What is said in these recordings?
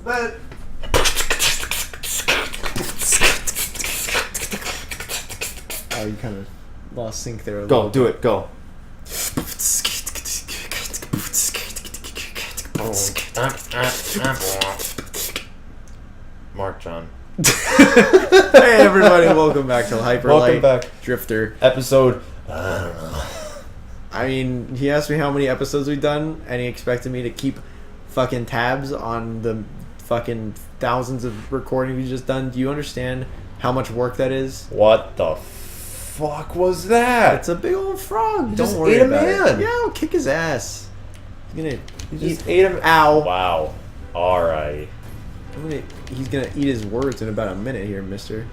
But oh, you kind of lost sync there. Go, do it, go. MarkJon. Hey everybody, welcome back to Hyper Welcome Light back. Drifter. Episode, I don't know. I mean, he asked me how many episodes we've done, and he expected me to keep fucking tabs on the fucking thousands of recordings we've just done. Do you understand how much work that is? What the fuck was that? It's a big old frog. He Don't just worry ate a about man. it. Yeah, I'll kick his ass. He just ate him. Ow. Wow. Alright. He's gonna eat his words in about a minute here, mister.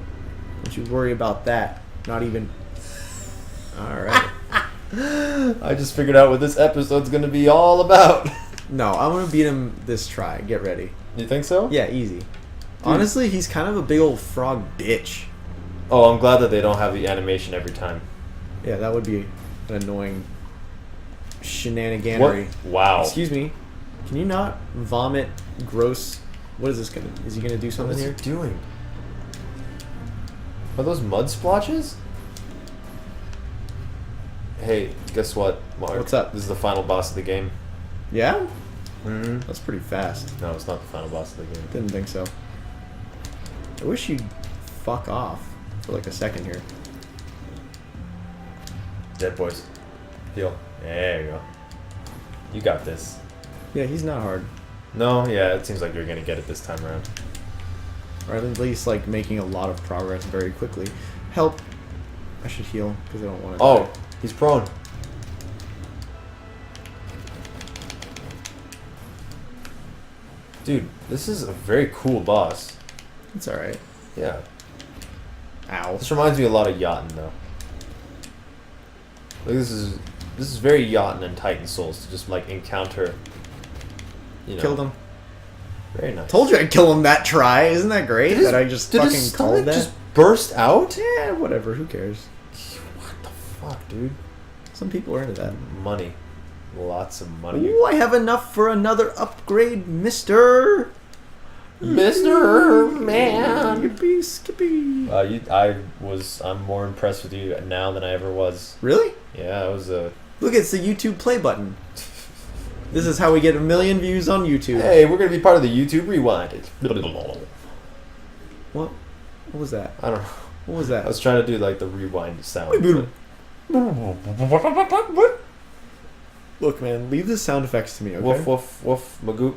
Don't you worry about that. Not even. Alright. I just figured out what this episode's gonna be all about. No, I'm gonna beat him this try. Get ready. You think so? Yeah, easy. Honestly, he's kind of a big old frog bitch. Oh, I'm glad that they don't have the animation every time. Yeah, that would be an annoying shenaniganery. What? Wow. Excuse me. Can you not vomit gross? What is this gonna? Is he gonna do something What is here? he doing? Are those mud splotches? Hey, guess what, Mark? What's up? This is the final boss of the game. Yeah, Mm-hmm. that's pretty fast. No, it's not the final boss of the game. Didn't think so. I wish you'd fuck off for like a second here. Dead boys. Heal. There you go. You got this. Yeah, he's not hard. No, yeah, it seems like you're gonna get it this time around. Or at least like making a lot of progress very quickly. Help. I should heal because I don't want to. Oh, he's prone. Dude, this is a very cool boss. It's alright. Yeah. Ow. This reminds me a lot of Yachten, though. Like, this is very Yachten and Titan Souls to just like encounter. You know. Killed him. Very nice. Told you I'd kill him that try. Isn't that great? That I just did fucking his called stomach that. just burst out? Yeah, whatever. Who cares? What the fuck, dude? Some people are into that. Money. Lots of money. Ooh, I have enough for another upgrade, mister. Mr. Man. Yippee skippy. I'm more impressed with you now than I ever was. Really? Yeah, it was a... Look, it's the YouTube play button. This is how we get 1 million views on YouTube. Hey, we're gonna be part of the YouTube Rewind. What? What was that? I don't know. What was I that? was trying to do like the rewind sound. Look, man, leave the sound effects to me, okay? Woof, woof, woof, Mcgoop.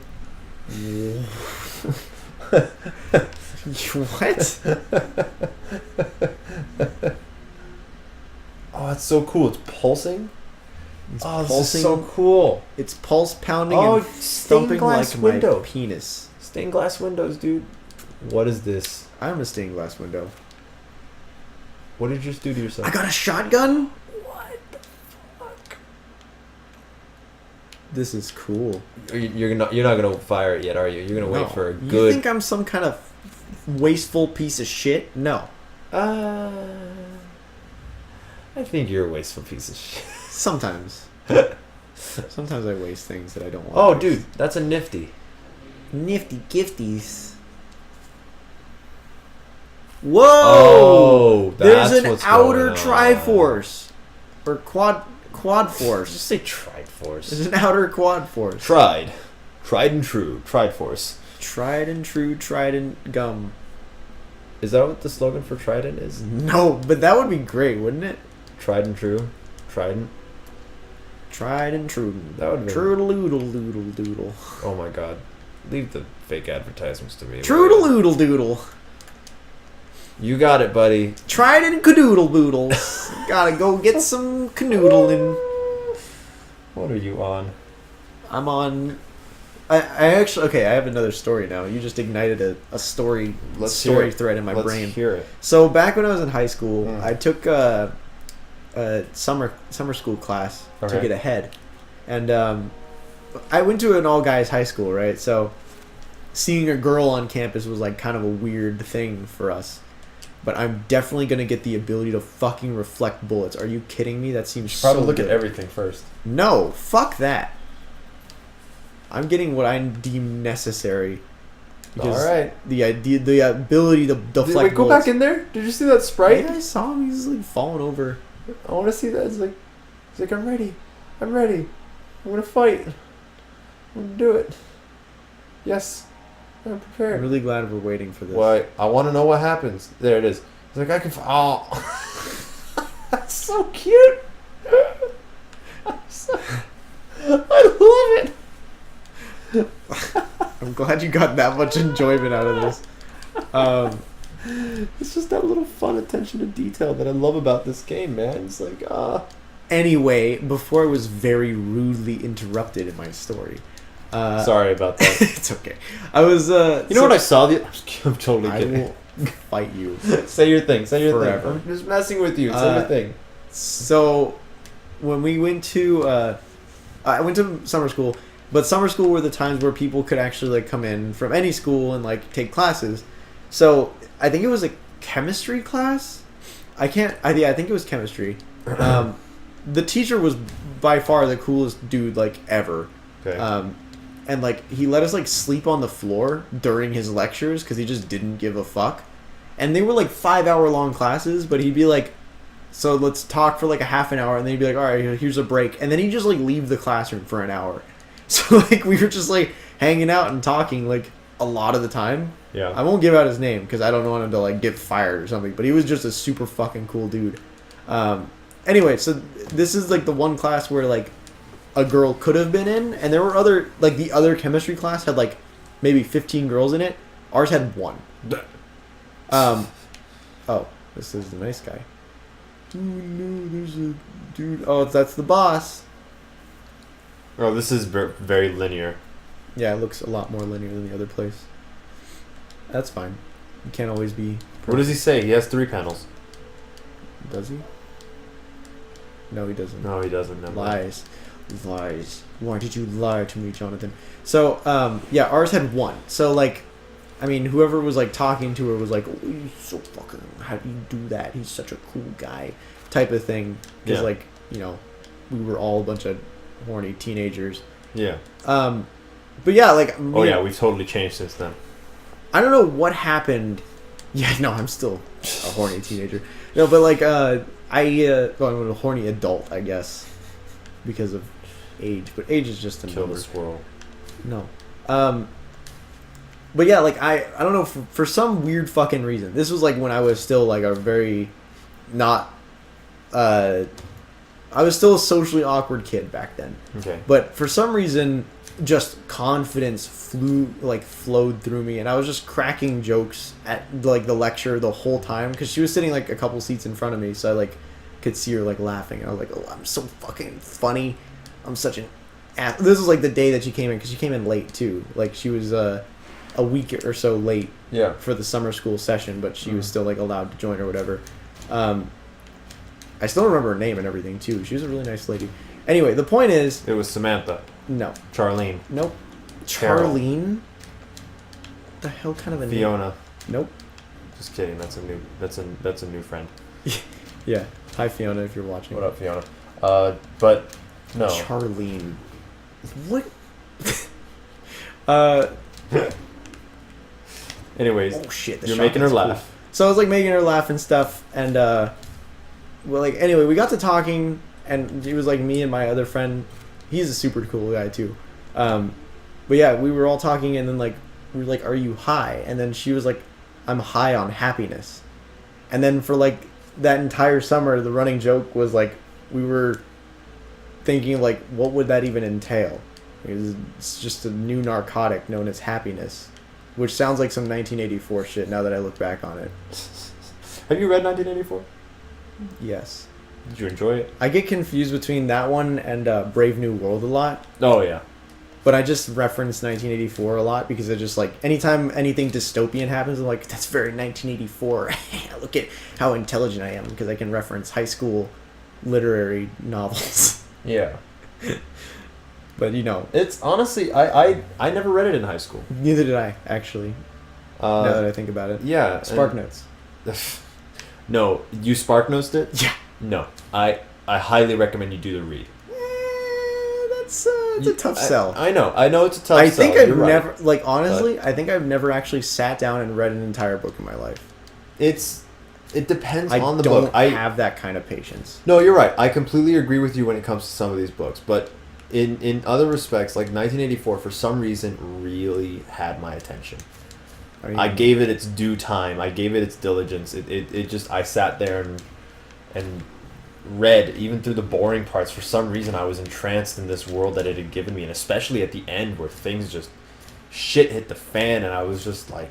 What? Oh, it's so cool. It's pulsing. It's Oh, this pulsing. is so cool. It's pulse pounding Oh, and stained thumping glass like window. my penis. Stained glass windows, dude. What is this? I'm a stained glass window. What did you just do to yourself? I got a shotgun? What the fuck? This is cool. You're not gonna fire it yet, are you? You're gonna wait for a You good. think I'm some kind of wasteful piece of shit? No. I think you're a wasteful piece of shit. Sometimes. Sometimes I waste things that I don't want. Oh, to waste. dude, that's a nifty. Nifty gifties. Whoa! Oh, There's that's an what's outer going on. Triforce. Or quad Just force. say Tried Force. There's an outer quad force. Tried and true. Tried Force. Tried and true, trident gum. Is that what the slogan for Trident is? No, but that would be great, wouldn't it? Tried and true. Trident. Tried and true. That would be. Troodle-oodle doodle doodle. Oh my god. Leave the fake advertisements to me. Troodle-oodle doodle. You got it, buddy. Tried and cadoodle boodles. Gotta go get some canoodling. What are you on? I'm on. I actually I have another story now. You just ignited a story thread in my brain. Let's hear it. So back when I was in high school, I took a summer school class to get ahead, and I went to an all guys high school, right? So seeing a girl on campus was like kind of a weird thing for us. But I'm definitely gonna get the ability to fucking reflect bullets. Are you kidding me? That seems so Probably look good. at everything first. No, fuck that. I'm getting what I deem necessary All right. The idea, the ability to deflect. Wait, go back in there. Did you see that sprite? Yeah, I saw him. He's like falling over. I want to see that. He's like, I'm ready. I'm ready. I'm gonna fight. I'm gonna do it. Yes, I'm prepared. I'm really glad we're waiting for this. Why? I want to know what happens. There it is. He's like, I can. Oh, that's so cute. I love it. I'm glad you got that much enjoyment out of this. It's just that little fun attention to detail that I love about this game, man. It's like, Anyway, before I was very rudely interrupted in my story. Sorry about that. It's okay. I was. You know what I saw? I'm totally kidding. I will fight you. Say your thing. Say your Forever. thing. I'm just messing with you. Say your thing. So, when we went to, I went to summer school, but summer school were the times where people could actually like come in from any school and like take classes. So I think it was a chemistry class. I think it was chemistry. The teacher was by far the coolest dude like ever. Okay. And like he let us like sleep on the floor during his lectures because he just didn't give a fuck. And they were like 5-hour long classes, but he'd be like, so let's talk for like a half an hour, and then he'd be like, all right, here's a break, and then he'd just like leave the classroom for an hour. So like we were just like hanging out and talking like a lot of the time. Yeah. I won't give out his name because I don't want him to like get fired or something, but he was just a super fucking cool dude. Anyway, so this is like the one class where like a girl could have been in, and there were other, like the other chemistry class had like maybe 15 girls in it. Ours had one. Oh, this is the nice guy. Oh no, there's a dude. Oh, that's the boss. Oh, this is very linear. Yeah, it looks a lot more linear than the other place. That's fine. You can't always be perfect. What does he say? He has 3 panels. Does he? No, he doesn't. No, he doesn't. Never. Lies. Why did you lie to me, Jonathan? So, yeah, ours had one. So, like, I mean, whoever was, like, talking to her was like, oh, he's so fucking, how do you do that? He's such a cool guy, type of thing. Because, like, you know, we were all a bunch of horny teenagers. Yeah. But, yeah, like... Oh, yeah, we've totally changed since then. I don't know what happened. Yeah, no, I'm still a horny teenager. No, but, like, I'm a horny adult, I guess, because of age. But age is just a Kill number. the squirrel. No. But yeah, like I don't know, for some weird fucking reason. This was like when I was still like a very not I was still a socially awkward kid back then. Okay. But for some reason just confidence flowed through me, and I was just cracking jokes at like the lecture the whole time cuz she was sitting like a couple seats in front of me, so I like could see her like laughing, and I was like, "Oh, I'm so fucking funny. I'm such an ass." This was like the day that she came in, cuz she came in late too. Like she was a week or so late for the summer school session, but she was still like allowed to join or whatever. I still remember her name and everything too. She was a really nice lady. Anyway, the point is, it was Samantha. No. Charlene. Nope. Carol. Charlene. The hell kind of a Fiona. name? Nope. Just kidding. That's a new friend. Yeah. Hi Fiona, if you're watching. What up, Fiona? But no. Charlene. What? Anyways, oh shit! You're making her laugh. Cool. So I was like making her laugh and stuff, and well, like anyway, we got to talking, and it was like me and my other friend. He's a super cool guy too, but yeah, we were all talking, and then like we were like, "Are you high?" And then she was like, "I'm high on happiness," and then for like that entire summer, the running joke was like we were thinking like, what would that even entail? It's just a new narcotic known as happiness. Which sounds like some 1984 shit now that I look back on it. Have you read 1984? Yes. Did you enjoy it? I get confused between that one and Brave New World a lot. Oh, yeah. But I just reference 1984 a lot because I just like, anytime anything dystopian happens, I'm like, that's very 1984. Look at how intelligent I am because I can reference high school literary novels. Yeah. But you know, it's honestly, I never read it in high school. Neither did I, actually. Now that I think about it. Yeah. Spark Notes. No, you Spark Notes it? Yeah. No, I highly recommend you do the read. That's It's a tough sell. I know it's a tough sell. I think I've You're never, right. like, honestly, I think I've never actually sat down and read an entire book in my life. It depends I on the don't book. I have that kind of patience. No, you're right. I completely agree with you when it comes to some of these books, but in other respects, like 1984, for some reason, really had my attention. I mean, I gave it its due time. I gave it its diligence. It just, I sat there and read even through the boring parts. For some reason, I was entranced in this world that it had given me, and especially at the end where things just shit hit the fan, and I was just like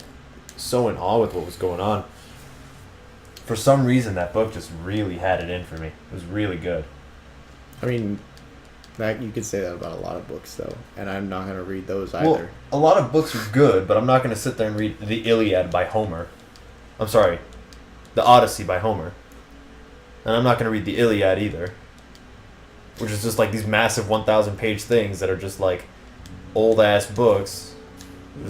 so in awe with what was going on. For some reason, that book just really had it in for me. It was really good. I mean, that you could say that about a lot of books, though, and I'm not going to read those either. Well, a lot of books are good, but I'm not going to sit there and read the Iliad by Homer. I'm sorry, the Odyssey by Homer. And I'm not going to read the Iliad either, which is just like these massive 1,000-page things that are just like old-ass books.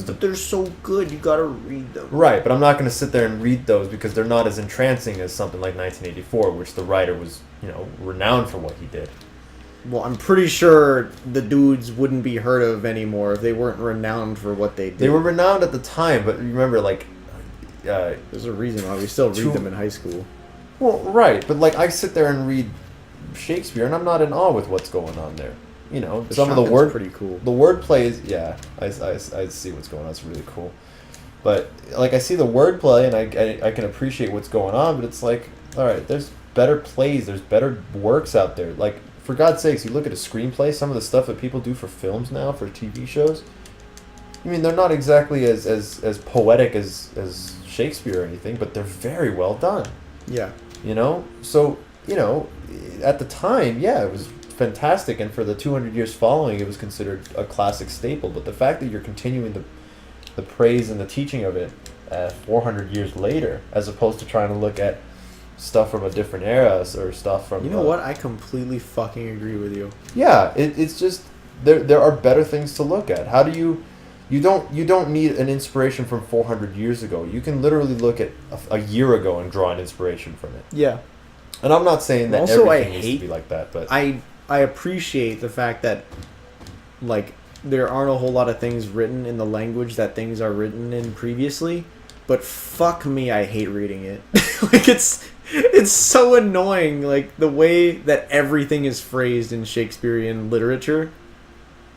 But they're so good, you gotta read them. Right, but I'm not going to sit there and read those because they're not as entrancing as something like 1984, which the writer was, renowned for what he did. Well, I'm pretty sure the dudes wouldn't be heard of anymore if they weren't renowned for what they did. They were renowned at the time, but remember, like... there's a reason why we still read them in high school. Well, right, but like I sit there and read Shakespeare, and I'm not in awe with what's going on there. Some of the word pretty cool. The wordplay is I see what's going on. It's really cool, but like I see the wordplay and I can appreciate what's going on. But it's like, all right, there's better plays, there's better works out there. Like for God's sakes, you look at a screenplay. Some of the stuff that people do for films now, for TV shows. I mean, they're not exactly as poetic as Shakespeare or anything, but they're very well done. Yeah. So at the time, yeah, it was fantastic, and for the 200 years following, it was considered a classic staple. But the fact that you're continuing the praise and the teaching of it 400 years later, as opposed to trying to look at stuff from a different era or stuff from... You know what? I completely fucking agree with you. Yeah, it's just there are better things to look at. How do you... You don't need an inspiration from 400 years ago. You can literally look at a year ago and draw an inspiration from it. Yeah. And I'm not saying that also, everything needs to be like that, but... I appreciate the fact that, like, there aren't a whole lot of things written in the language that things are written in previously, but fuck me, I hate reading it. Like, it's so annoying, like, the way that everything is phrased in Shakespearean literature.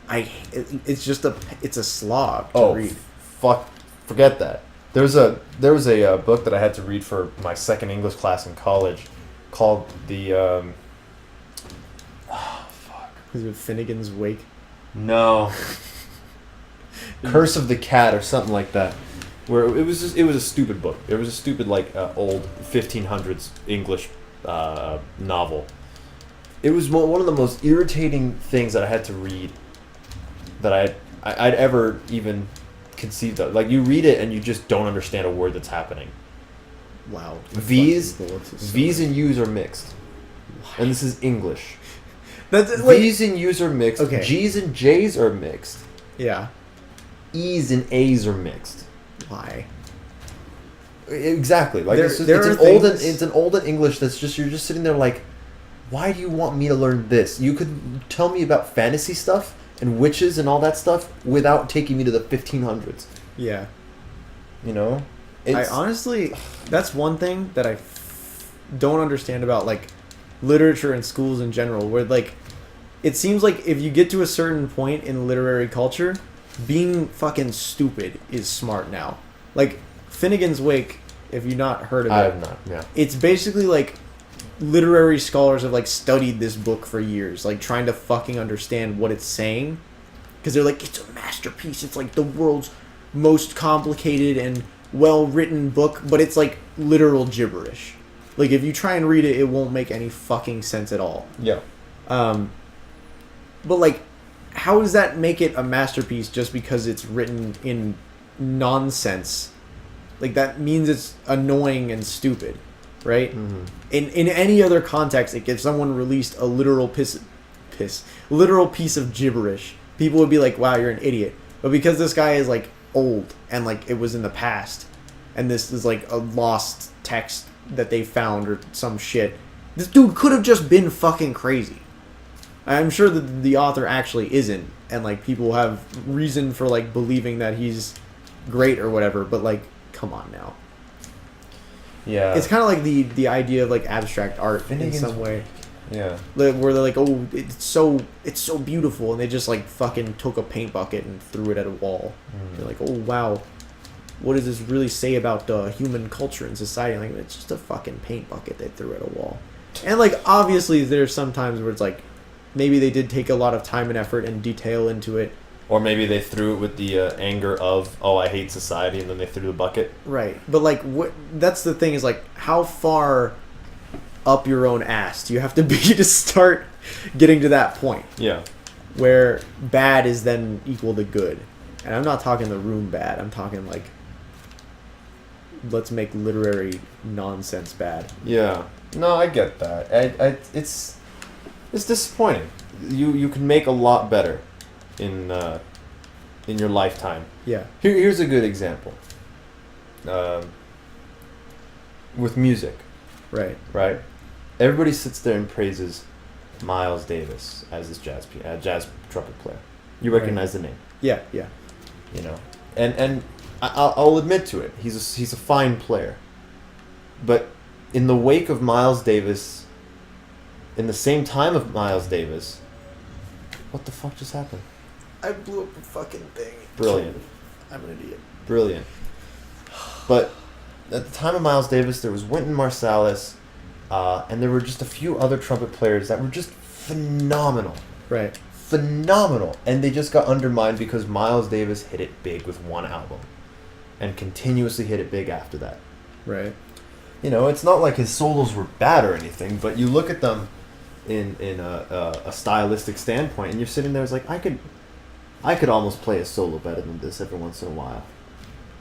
It's a slog to read. Fuck, forget that. There was a book that I had to read for my second English class in college called the Is it Finnegan's Wake? No. Curse of the Cat or something like that. Where it was a stupid book. It was a stupid old 1500s English novel. It was one of the most irritating things that I had to read that I'd ever even conceived of. Like, you read it and you just don't understand a word that's happening. Wow. V's and U's are mixed. Why? And this is English. That's like, V's and U's are mixed. Okay. G's and J's are mixed. Yeah. E's and A's are mixed. Why? Exactly. Like it's an olden English that's just, you're just sitting there like, why do you want me to learn this? You could tell me about fantasy stuff and witches and all that stuff without taking me to the 1500s. Yeah. I honestly, that's one thing that I don't understand about, like, literature and schools in general, where, like, it seems like if you get to a certain point in literary culture, being fucking stupid is smart now. Like, Finnegan's Wake, if you've not heard of it. I have not, yeah. It's basically, like, literary scholars have, like, studied this book for years, like, trying to fucking understand what it's saying. Because they're like, it's a masterpiece. It's, like, the world's most complicated and well-written book, but it's, like, literal gibberish. Like, if you try and read it, it won't make any fucking sense at all. Yeah. But, like, how does that make it a masterpiece just because it's written in nonsense? Like, that means it's annoying and stupid, right? Mm-hmm. In any other context, like, if someone released a literal piece of gibberish, people would be like, wow, you're an idiot. But because this guy is, like, old and, like, it was in the past, and this is, like, a lost text that they found or some shit, this dude could have just been fucking crazy. I'm sure that the author actually isn't, and like people have reason for like believing that he's great or whatever. But like, come on now. Yeah. It's kind of like the idea of like abstract art Finnegan's in some way. Yeah. Where they're like, oh, it's so beautiful, and they just like fucking took a paint bucket and threw it at a wall. They're like, oh wow, what does this really say about human culture and society? Like, it's just a fucking paint bucket they threw at a wall. And like, obviously, there's some times where it's like, maybe they did take a lot of time and effort and detail into it. Or maybe they threw it with the anger of, oh, I hate society, and then they threw the bucket. Right, but like, that's the thing is like, how far up your own ass do you have to be to start getting to that point? Yeah. Where bad is then equal to good. And I'm not talking the room bad. I'm talking like, let's make literary nonsense bad. Yeah. No, I get that. It's disappointing. You can make a lot better in your lifetime. Yeah. Here's a good example. With music. Right. Right? Everybody sits there and praises Miles Davis as this jazz trumpet player. You recognize the name. Yeah, yeah. You know, and I'll admit to it. He's a fine player. But in the wake of Miles Davis, in the same time of Miles Davis, what the fuck just happened? I blew up the fucking thing. Brilliant. I'm an idiot. Brilliant. But at the time of Miles Davis, there was Wynton Marsalis, and there were just a few other trumpet players that were just phenomenal. Right. Phenomenal. And they just got undermined because Miles Davis hit it big with one album and continuously hit it big after that. Right. You know, it's not like his solos were bad or anything, but you look at them in a stylistic standpoint, and you're sitting there, it's like, I could almost play a solo better than this every once in a while.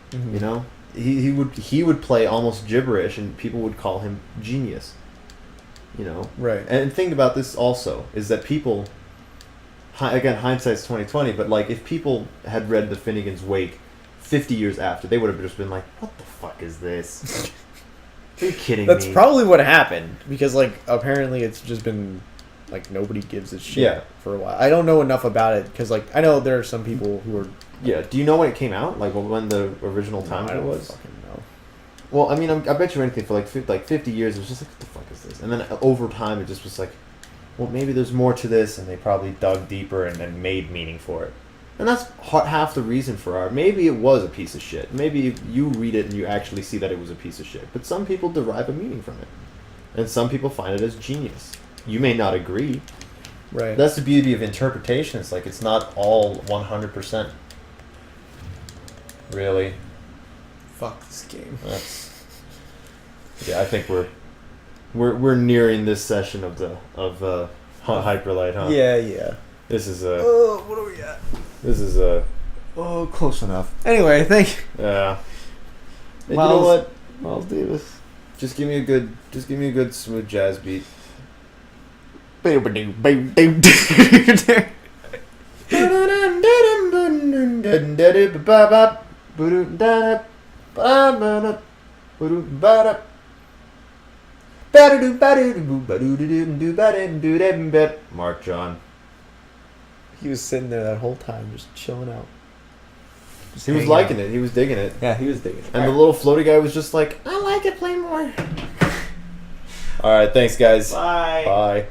Mm-hmm. You know? He would play almost gibberish, and people would call him genius. You know? Right. And think about this also, is that people, again, hindsight's 20/20, but like, if people had read The Finnegan's Wake 50 years after, they would have just been like, what the fuck is this? Are you kidding me? That's probably what happened, because like, apparently it's just been like, nobody gives a shit for a while. I don't know enough about it, because like, I know there are some people who are... Yeah, do you know when it came out? Like, when the original time it was? I don't fucking know. Well, I mean, I bet you anything, for like 50 years, it was just like, what the fuck is this? And then over time, it just was like, well, maybe there's more to this, and they probably dug deeper and made meaning for it. And that's half the reason for art. Maybe it was a piece of shit. Maybe you read it and you actually see that it was a piece of shit. But some people derive a meaning from it. And some people find it as genius. You may not agree. Right. That's the beauty of interpretation. It's like, it's not all 100%. Really. Fuck this game. Yeah, I think we're nearing this session of Hyperlight, huh? Yeah. This is what are we at? This is close enough. Anyway, thank you. Yeah. And you know what? Miles Davis. Just give me a good smooth jazz beat. MarkJon. He was sitting there that whole time, just chilling out. He was liking it. He was digging it. Yeah, he was digging it. And the little floaty guy was just like, I like it, play more. All right, thanks, guys. Bye. Bye.